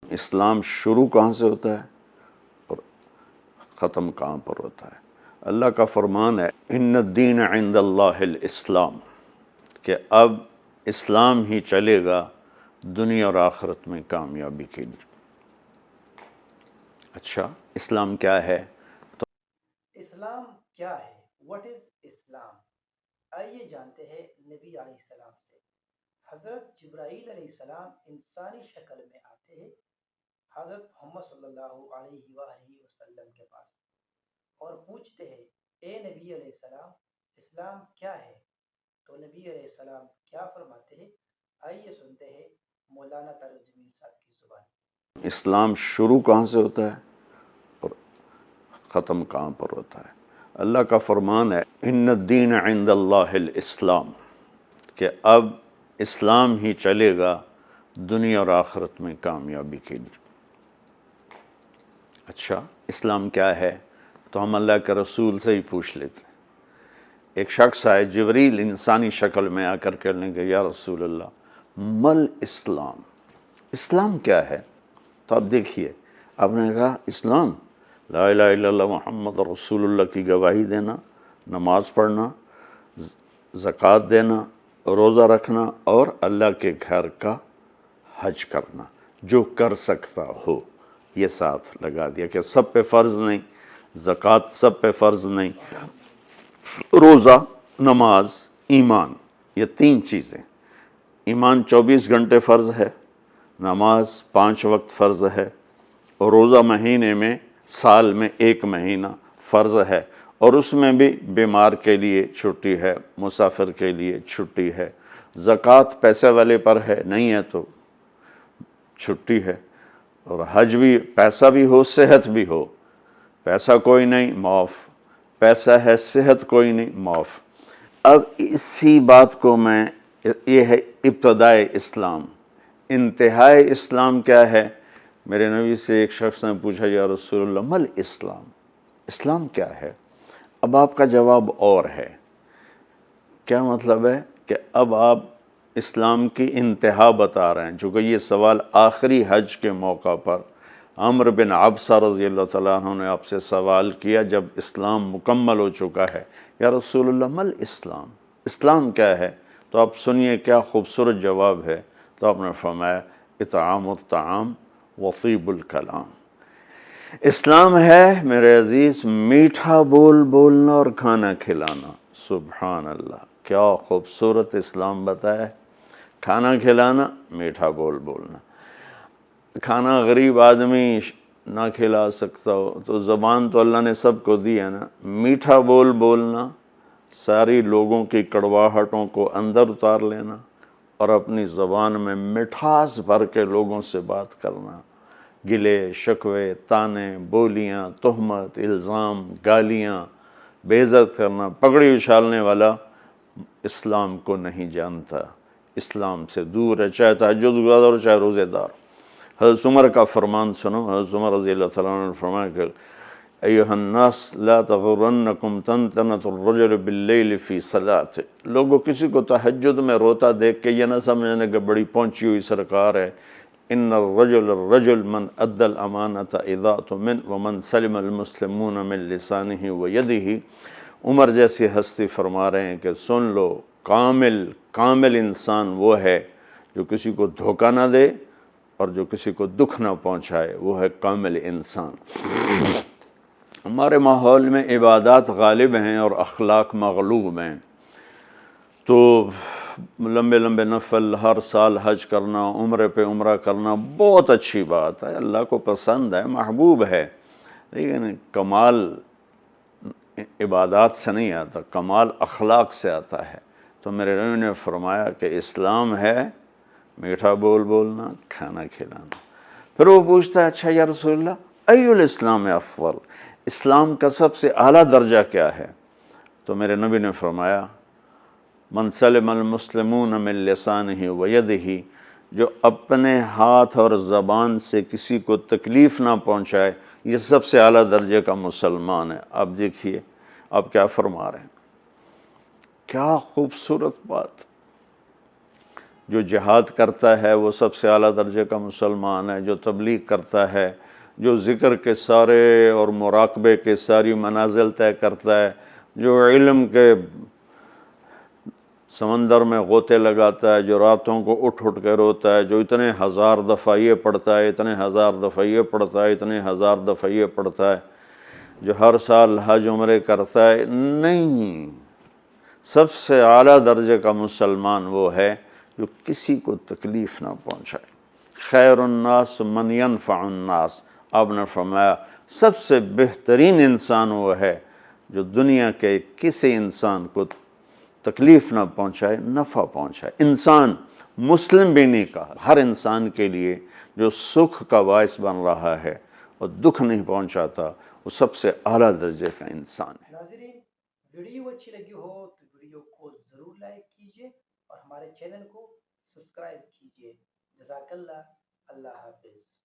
اسلام شروع کہاں سے ہوتا ہے اور ختم کہاں پر ہوتا ہے؟ اللہ کا فرمان ہے ان الدین عند اللہ الاسلام، کہ اب اسلام ہی چلے گا دنیا اور آخرت میں کامیابی کے لیے۔ اچھا، اسلام کیا ہے؟ اسلام کیا ہے؟ واٹ از اسلام؟ آئیے جانتے ہیں نبی علیہ السلام سے۔ حضرت جبرائیل علیہ السلام انسانی شکل میں آتے ہیں حضرت محمد صلی اللہ علیہ وآلہ وسلم کے پاس اور پوچھتے ہیں اے نبی علیہ السلام اسلام کیا ہے؟ تو نبی علیہ السلام کیا فرماتے ہیں؟ آئیے سنتے ہیں مولانا طارق جمیل صاحب کی زبان۔ اسلام شروع کہاں سے ہوتا ہے اور ختم کہاں پر ہوتا ہے؟ اللہ کا فرمان ہے ان الدین عند اللہ الاسلام، کہ اب اسلام ہی چلے گا دنیا اور آخرت میں کامیابی کے لیے۔ اچھا، اسلام کیا ہے؟ تو ہم اللہ کے رسول سے ہی پوچھ لیتے ہیں۔ ایک شخص آئے، جبریل انسانی شکل میں آ کر کہنے لگے یا رسول اللہ مل اسلام، اسلام کیا ہے؟ تو آپ دیکھیے، آپ نے کہا اسلام لا الہ الا اللہ محمد رسول اللہ کی گواہی دینا، نماز پڑھنا، زکوٰۃ دینا، روزہ رکھنا اور اللہ کے گھر کا حج کرنا، جو کر سکتا ہو۔ یہ ساتھ لگا دیا کہ سب پہ فرض نہیں، زکوٰۃ سب پہ فرض نہیں، روزہ، نماز، ایمان، یہ تین چیزیں۔ ایمان 24 گھنٹے فرض ہے، نماز 5 وقت فرض ہے، اور روزہ مہینے میں سال میں 1 مہینہ فرض ہے، اور اس میں بھی بیمار کے لیے چھٹی ہے، مسافر کے لیے چھٹی ہے۔ زکوٰۃ پیسے والے پر ہے، نہیں ہے تو چھٹی ہے، اور حج بھی پیسہ بھی ہو صحت بھی ہو، پیسہ کوئی نہیں معاف، پیسہ ہے صحت کوئی نہیں معاف۔ اب اسی بات کو میں، یہ ہے ابتدائے اسلام۔ انتہائے اسلام کیا ہے؟ میرے نبی سے ایک شخص نے پوچھا یا رسول اللہ مل اسلام، اسلام کیا ہے؟ اب آپ کا جواب اور ہے۔ کیا مطلب ہے؟ کہ اب آپ اسلام کی انتہا بتا رہے ہیں، چونکہ یہ سوال آخری حج کے موقع پر عمرو بن عبسہ رضی اللہ تعالیٰ عنہ نے آپ سے سوال کیا جب اسلام مکمل ہو چکا ہے، یا رسول اللہ مل اسلام، اسلام کیا ہے؟ تو آپ سنیے کیا خوبصورت جواب ہے۔ تو آپ نے فرمایا اطعام الطعام وطیب الکلام، اسلام ہے میرے عزیز میٹھا بول بولنا اور کھانا کھلانا۔ سبحان اللہ، کیا خوبصورت اسلام بتایا ہے۔ کھانا کھلانا، میٹھا بول بولنا۔ کھانا غریب آدمی نہ کھلا سکتا ہو تو زبان تو اللہ نے سب کو دی ہے نا، میٹھا بول بولنا، ساری لوگوں کی کڑواہٹوں کو اندر اتار لینا اور اپنی زبان میں مٹھاس بھر کے لوگوں سے بات کرنا، گلے شکوے، تانے، بولیاں، تہمت، الزام، گالیاں، بے عزت کرنا، پگڑی اچھالنے والا اسلام کو نہیں جانتا، اسلام سے دور ہے، چاہے تہجد گزار ہو چاہے روزے دار۔ حضرت عمر کا فرمان سنو، حضرت عمر رضی اللہ تعالیٰ عنہ نے فرمایا کہ ایھا الناس لا تغرنکم طنطنۃ الرجل باللیل فی صلاۃ، لوگوں کسی کو تہجد میں روتا دیکھ کے یہ نہ سمجھنے کہ بڑی پہنچی ہوئی سرکار ہے۔ ان الرجل من ادى الامانۃ اذا اؤتمن ومن سلم المسلمون من لسانہ ویدہ، عمر جیسی ہستی فرما رہے ہیں کہ سن لو، کامل انسان وہ ہے جو کسی کو دھوکہ نہ دے اور جو کسی کو دکھ نہ پہنچائے، وہ ہے کامل انسان۔ ہمارے ماحول میں عبادات غالب ہیں اور اخلاق مغلوب ہیں، تو لمبے لمبے نفل، ہر سال حج کرنا، عمرے پہ عمرہ کرنا بہت اچھی بات ہے، اللہ کو پسند ہے، محبوب ہے، لیکن کمال عبادات سے نہیں آتا، کمال اخلاق سے آتا ہے۔ تو میرے نبی نے فرمایا کہ اسلام ہے میٹھا بول بولنا، کھانا کھلانا۔ پھر وہ پوچھتا ہے اچھا یا رسول اللہ ای الاسلام افضل، اسلام کا سب سے اعلیٰ درجہ کیا ہے؟ تو میرے نبی نے فرمایا من سلم المسلمون من لسانہ ویدہ، جو اپنے ہاتھ اور زبان سے کسی کو تکلیف نہ پہنچائے، یہ سب سے اعلیٰ درجے کا مسلمان ہے۔ آپ دیکھیے آپ کیا فرما رہے ہیں، کیا خوبصورت بات۔ جو جہاد کرتا ہے وہ سب سے اعلیٰ درجے کا مسلمان ہے، جو تبلیغ کرتا ہے، جو ذکر کے سارے اور مراقبے کے ساری منازل طے کرتا ہے، جو علم کے سمندر میں غوطے لگاتا ہے، جو راتوں کو اٹھ اٹھ کے روتا ہے، جو اتنے ہزار دفعہ یہ پڑھتا ہے، اتنے ہزار دفعہ یہ پڑھتا ہے، اتنے ہزار دفعہ یہ پڑھتا ہے، جو ہر سال حج عمرے کرتا ہے، نہیں، سب سے اعلیٰ درجے کا مسلمان وہ ہے جو کسی کو تکلیف نہ پہنچائے۔ خیر الناس من ینفع الناس، آپ نے فرمایا سب سے بہترین انسان وہ ہے جو دنیا کے کسی انسان کو تکلیف نہ پہنچائے، نفع پہنچائے۔ انسان مسلم بھی نہیں کہا، ہر انسان کے لیے جو سکھ کا باعث بن رہا ہے اور دکھ نہیں پہنچاتا، وہ سب سے اعلیٰ درجے کا انسان ہے۔ ناظرین، ویڈیو اچھی لگی ہو تو ویڈیو کو ضرور لائک کیجیے اور ہمارے چینل کو سبسکرائب کیجیے۔ جزاک اللہ، اللہ حافظ۔